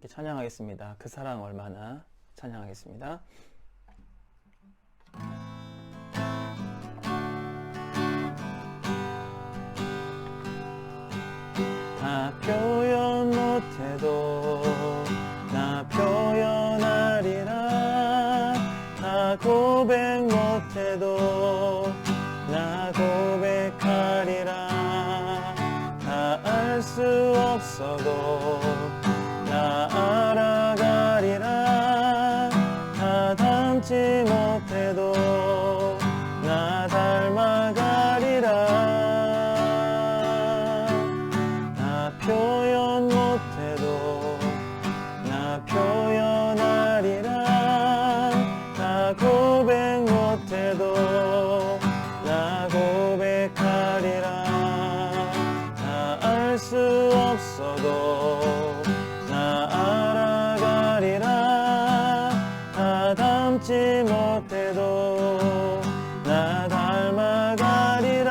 함께 찬양하겠습니다. 그 사랑 얼마나 찬양하겠습니다. 다 표현 못해도 나 표현하리라. 다 고백 못해도 나 고백하리라. 다 알 수 없어도 나 알아가리라. 다 닮지 못해도 나 닮아가리라. 나 표현 못해도 나 표현하리라. 나 고백 못해도 나 고백하리라. 다 알 수 없어도 나 알아가리라. 다 닮지 못해도 나 닮아가리라.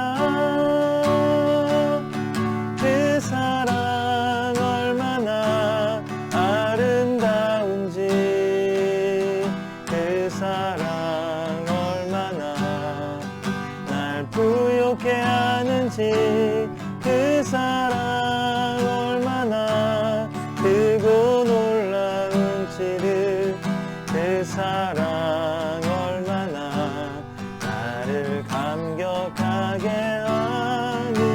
그 사랑 얼마나 아름다운지, 그 사랑 얼마나 날 부욕해 하는지, 그 사랑 얼마나 크고 놀라운지를, 그 사랑 얼마나 나를 감격하게 하는지.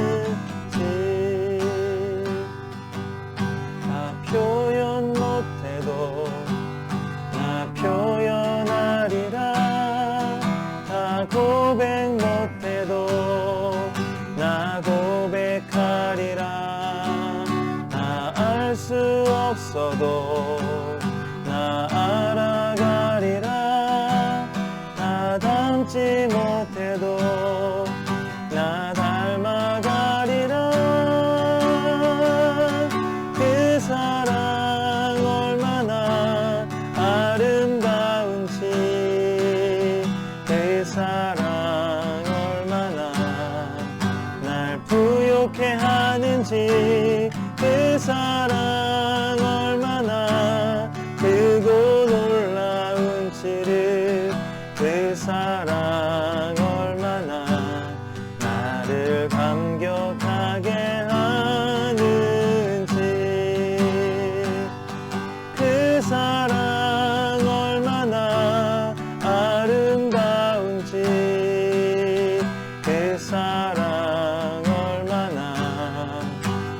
나 표현 못해도 나 표현하리라. 다 고백 못해도 나 고백하리라. 다 알 수 없어도 나 알아가리라. 다 닮지 못해도 나 닮아가리라. 그 사랑 얼마나 아름다운지, 그 사랑 얼마나 날 부욕해 하는지, 그 사랑 얼마나 크고 놀라운지를, 그 사랑 얼마나 나를 감격하게 하는지. 그 사랑 얼마나 아름다운지, 그 사랑 얼마나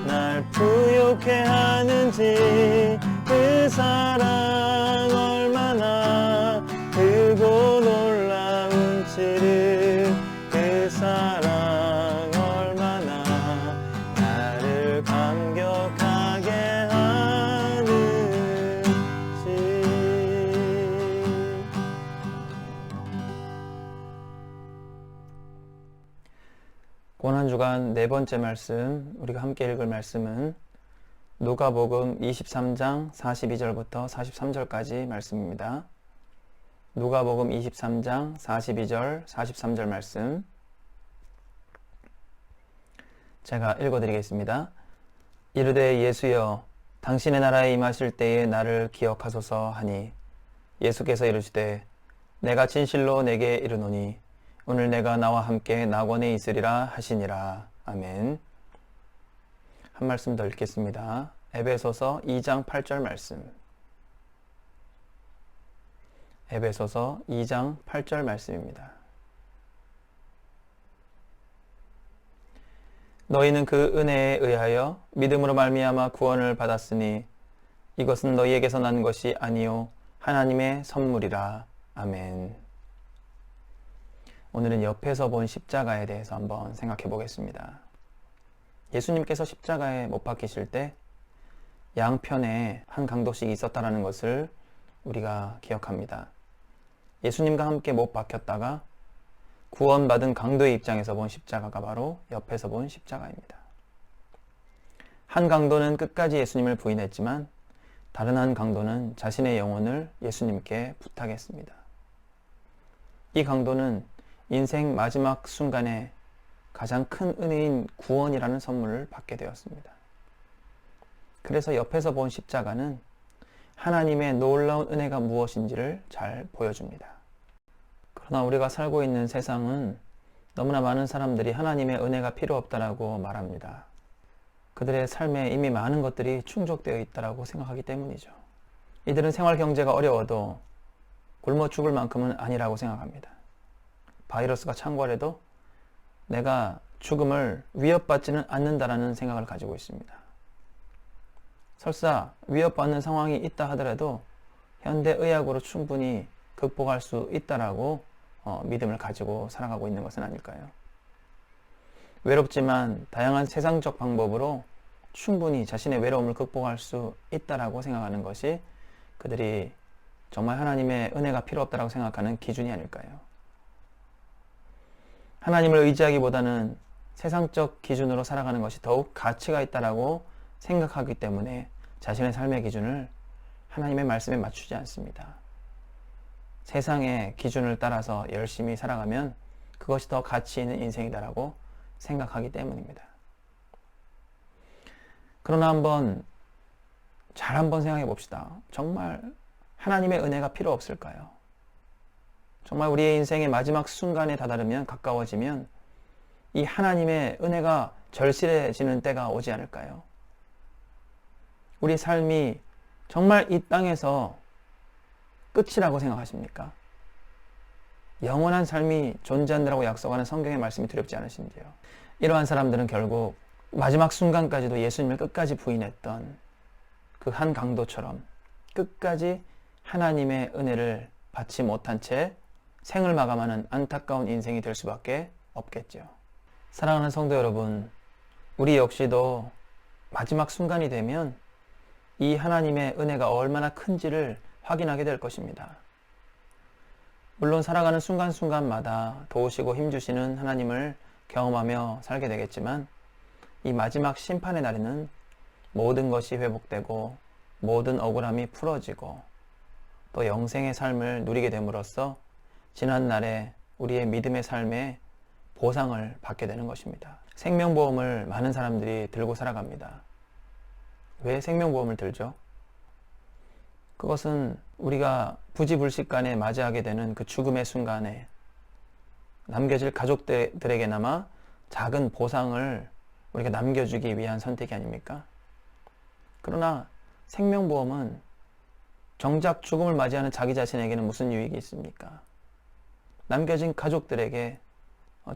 날 부욕해 하는지, 그 사랑 얼마나 크고 놀라운지를, 그 사랑 얼마나 나를 감격하게 하는지. 고난주간 네 번째 말씀, 우리가 함께 읽을 말씀은 누가복음 23장 42절부터 43절까지 말씀입니다. 누가복음 23장 42절 43절 말씀 제가 읽어드리겠습니다. 이르되 예수여 당신의 나라에 임하실 때에 나를 기억하소서 하니, 예수께서 이르시되 내가 진실로 내게 이르노니 오늘 내가 나와 함께 낙원에 있으리라 하시니라. 아멘. 한 말씀 더 읽겠습니다. 에베소서 2장 8절 말씀. 에베소서 2장 8절 말씀입니다. 너희는 그 은혜에 의하여 믿음으로 말미암아 구원을 받았으니 이것은 너희에게서 난 것이 아니요 하나님의 선물이라. 아멘. 오늘은 옆에서 본 십자가에 대해서 한번 생각해 보겠습니다. 예수님께서 십자가에 못 박히실 때 양편에 한 강도씩이 있었다는 것을 우리가 기억합니다. 예수님과 함께 못 박혔다가 구원받은 강도의 입장에서 본 십자가가 바로 옆에서 본 십자가입니다. 한 강도는 끝까지 예수님을 부인했지만 다른 한 강도는 자신의 영혼을 예수님께 부탁했습니다. 이 강도는 인생 마지막 순간에 가장 큰 은혜인 구원이라는 선물을 받게 되었습니다. 그래서 옆에서 본 십자가는 하나님의 놀라운 은혜가 무엇인지를 잘 보여줍니다. 그러나 우리가 살고 있는 세상은 너무나 많은 사람들이 하나님의 은혜가 필요 없다라고 말합니다. 그들의 삶에 이미 많은 것들이 충족되어 있다라고 생각하기 때문이죠. 이들은 생활 경제가 어려워도 굶어 죽을 만큼은 아니라고 생각합니다. 바이러스가 창궐해도 내가 죽음을 위협받지는 않는다라는 생각을 가지고 있습니다. 설사 위협받는 상황이 있다 하더라도 현대의학으로 충분히 극복할 수 있다라고 믿음을 가지고 살아가고 있는 것은 아닐까요? 외롭지만 다양한 세상적 방법으로 충분히 자신의 외로움을 극복할 수 있다라고 생각하는 것이 그들이 정말 하나님의 은혜가 필요 없다라고 생각하는 기준이 아닐까요? 하나님을 의지하기보다는 세상적 기준으로 살아가는 것이 더욱 가치가 있다라고 생각하기 때문에 자신의 삶의 기준을 하나님의 말씀에 맞추지 않습니다. 세상의 기준을 따라서 열심히 살아가면 그것이 더 가치 있는 인생이다라고 생각하기 때문입니다. 그러나 잘 한번 생각해 봅시다. 정말 하나님의 은혜가 필요 없을까요? 정말 우리의 인생의 마지막 순간에 다다르면, 가까워지면 이 하나님의 은혜가 절실해지는 때가 오지 않을까요? 우리 삶이 정말 이 땅에서 끝이라고 생각하십니까? 영원한 삶이 존재한다고 약속하는 성경의 말씀이 두렵지 않으신지요? 이러한 사람들은 결국 마지막 순간까지도 예수님을 끝까지 부인했던 그 한 강도처럼 끝까지 하나님의 은혜를 받지 못한 채 생을 마감하는 안타까운 인생이 될 수밖에 없겠죠. 사랑하는 성도 여러분, 우리 역시도 마지막 순간이 되면 이 하나님의 은혜가 얼마나 큰지를 확인하게 될 것입니다. 물론 살아가는 순간순간마다 도우시고 힘주시는 하나님을 경험하며 살게 되겠지만 이 마지막 심판의 날에는 모든 것이 회복되고 모든 억울함이 풀어지고 또 영생의 삶을 누리게 됨으로써 지난날에 우리의 믿음의 삶에 보상을 받게 되는 것입니다. 생명보험을 많은 사람들이 들고 살아갑니다. 왜 생명보험을 들죠? 그것은 우리가 부지불식간에 맞이하게 되는 그 죽음의 순간에 남겨질 가족들에게나마 작은 보상을 우리가 남겨주기 위한 선택이 아닙니까? 그러나 생명보험은 정작 죽음을 맞이하는 자기 자신에게는 무슨 유익이 있습니까? 남겨진 가족들에게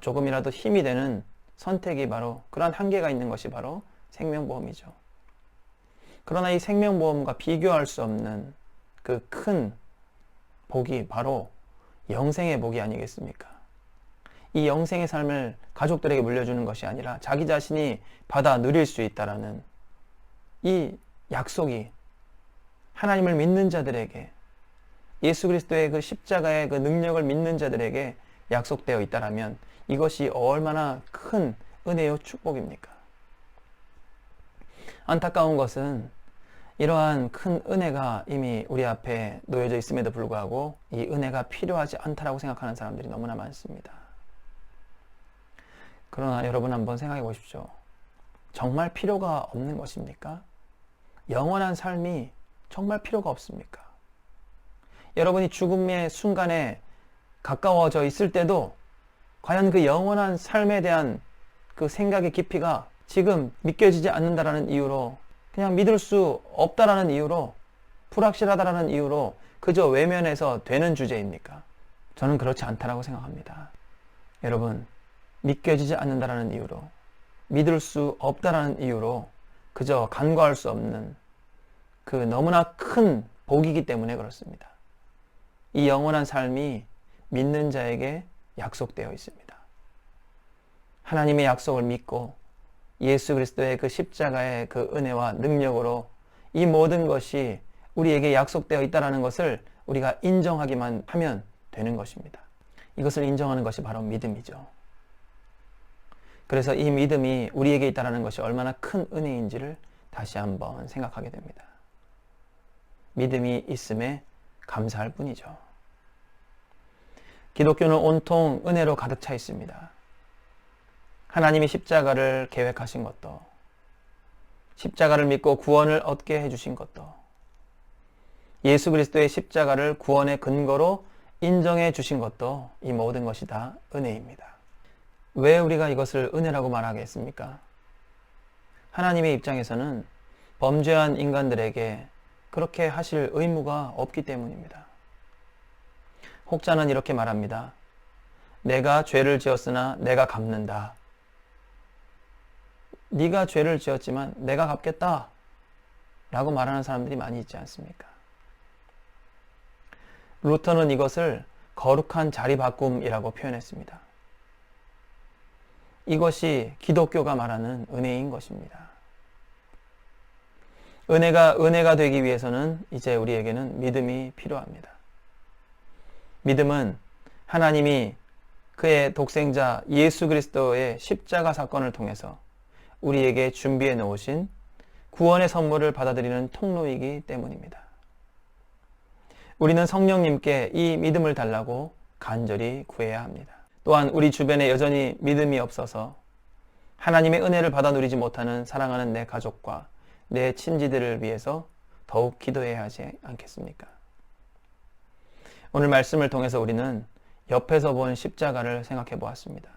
조금이라도 힘이 되는 선택이 바로 그러한 한계가 있는 것이 바로 생명보험이죠. 그러나 이 생명보험과 비교할 수 없는 그 큰 복이 바로 영생의 복이 아니겠습니까? 이 영생의 삶을 가족들에게 물려주는 것이 아니라 자기 자신이 받아 누릴 수 있다라는 이 약속이 하나님을 믿는 자들에게, 예수 그리스도의 그 십자가의 그 능력을 믿는 자들에게 약속되어 있다라면 이것이 얼마나 큰 은혜요 축복입니까? 안타까운 것은 이러한 큰 은혜가 이미 우리 앞에 놓여져 있음에도 불구하고 이 은혜가 필요하지 않다라고 생각하는 사람들이 너무나 많습니다. 그러나 여러분 한번 생각해 보십시오. 정말 필요가 없는 것입니까? 영원한 삶이 정말 필요가 없습니까? 여러분이 죽음의 순간에 가까워져 있을 때도 과연 그 영원한 삶에 대한 그 생각의 깊이가 지금 믿겨지지 않는다라는 이유로, 그냥 믿을 수 없다라는 이유로, 불확실하다라는 이유로 그저 외면해서 되는 주제입니까? 저는 그렇지 않다라고 생각합니다. 여러분, 믿겨지지 않는다라는 이유로, 믿을 수 없다라는 이유로 그저 간과할 수 없는 그 너무나 큰 복이기 때문에 그렇습니다. 이 영원한 삶이 믿는 자에게 약속되어 있습니다. 하나님의 약속을 믿고 예수 그리스도의 그 십자가의 그 은혜와 능력으로 이 모든 것이 우리에게 약속되어 있다는 것을 우리가 인정하기만 하면 되는 것입니다. 이것을 인정하는 것이 바로 믿음이죠. 그래서 이 믿음이 우리에게 있다는 것이 얼마나 큰 은혜인지를 다시 한번 생각하게 됩니다. 믿음이 있음에 감사할 뿐이죠. 기독교는 온통 은혜로 가득 차 있습니다. 하나님이 십자가를 계획하신 것도, 십자가를 믿고 구원을 얻게 해주신 것도, 예수 그리스도의 십자가를 구원의 근거로 인정해 주신 것도 이 모든 것이 다 은혜입니다. 왜 우리가 이것을 은혜라고 말하겠습니까? 하나님의 입장에서는 범죄한 인간들에게 그렇게 하실 의무가 없기 때문입니다. 혹자는 이렇게 말합니다. 내가 죄를 지었으나 내가 갚는다. 네가 죄를 지었지만 내가 갚겠다 라고 말하는 사람들이 많이 있지 않습니까? 루터는 이것을 거룩한 자리바꿈이라고 표현했습니다. 이것이 기독교가 말하는 은혜인 것입니다. 은혜가 되기 위해서는 이제 우리에게는 믿음이 필요합니다. 믿음은 하나님이 그의 독생자 예수 그리스도의 십자가 사건을 통해서 우리에게 준비해 놓으신 구원의 선물을 받아들이는 통로이기 때문입니다. 우리는 성령님께 이 믿음을 달라고 간절히 구해야 합니다. 또한 우리 주변에 여전히 믿음이 없어서 하나님의 은혜를 받아 누리지 못하는 사랑하는 내 가족과 내 친지들을 위해서 더욱 기도해야 하지 않겠습니까? 오늘 말씀을 통해서 우리는 옆에서 본 십자가를 생각해 보았습니다.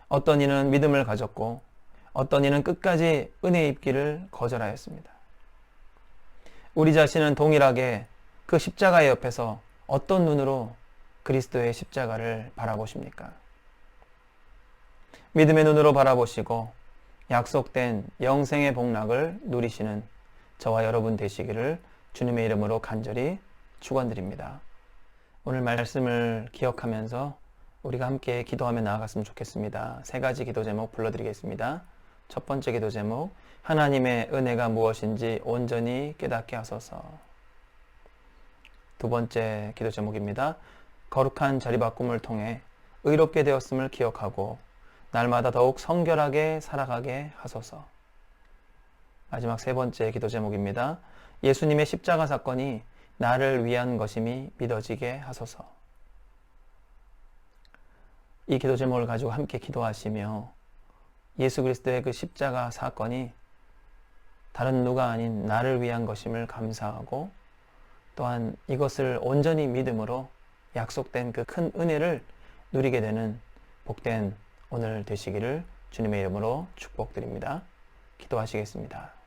어떤 이는 믿음을 가졌고 어떤 이는 끝까지 은혜 입기를 거절하였습니다. 우리 자신은 동일하게 그 십자가의 옆에서 어떤 눈으로 그리스도의 십자가를 바라보십니까? 믿음의 눈으로 바라보시고 약속된 영생의 복락을 누리시는 저와 여러분 되시기를 주님의 이름으로 간절히 축원드립니다. 오늘 말씀을 기억하면서 우리가 함께 기도하며 나아갔으면 좋겠습니다. 세 가지 기도 제목 불러드리겠습니다. 첫 번째 기도 제목, 하나님의 은혜가 무엇인지 온전히 깨닫게 하소서. 두 번째 기도 제목입니다. 거룩한 자리바꿈을 통해 의롭게 되었음을 기억하고 날마다 더욱 성결하게 살아가게 하소서. 마지막 세 번째 기도 제목입니다. 예수님의 십자가 사건이 나를 위한 것임이 믿어지게 하소서. 이 기도 제목을 가지고 함께 기도하시며 예수 그리스도의 그 십자가 사건이 다른 누가 아닌 나를 위한 것임을 감사하고 또한 이것을 온전히 믿음으로 약속된 그 큰 은혜를 누리게 되는 복된 오늘 되시기를 주님의 이름으로 축복드립니다. 기도하시겠습니다.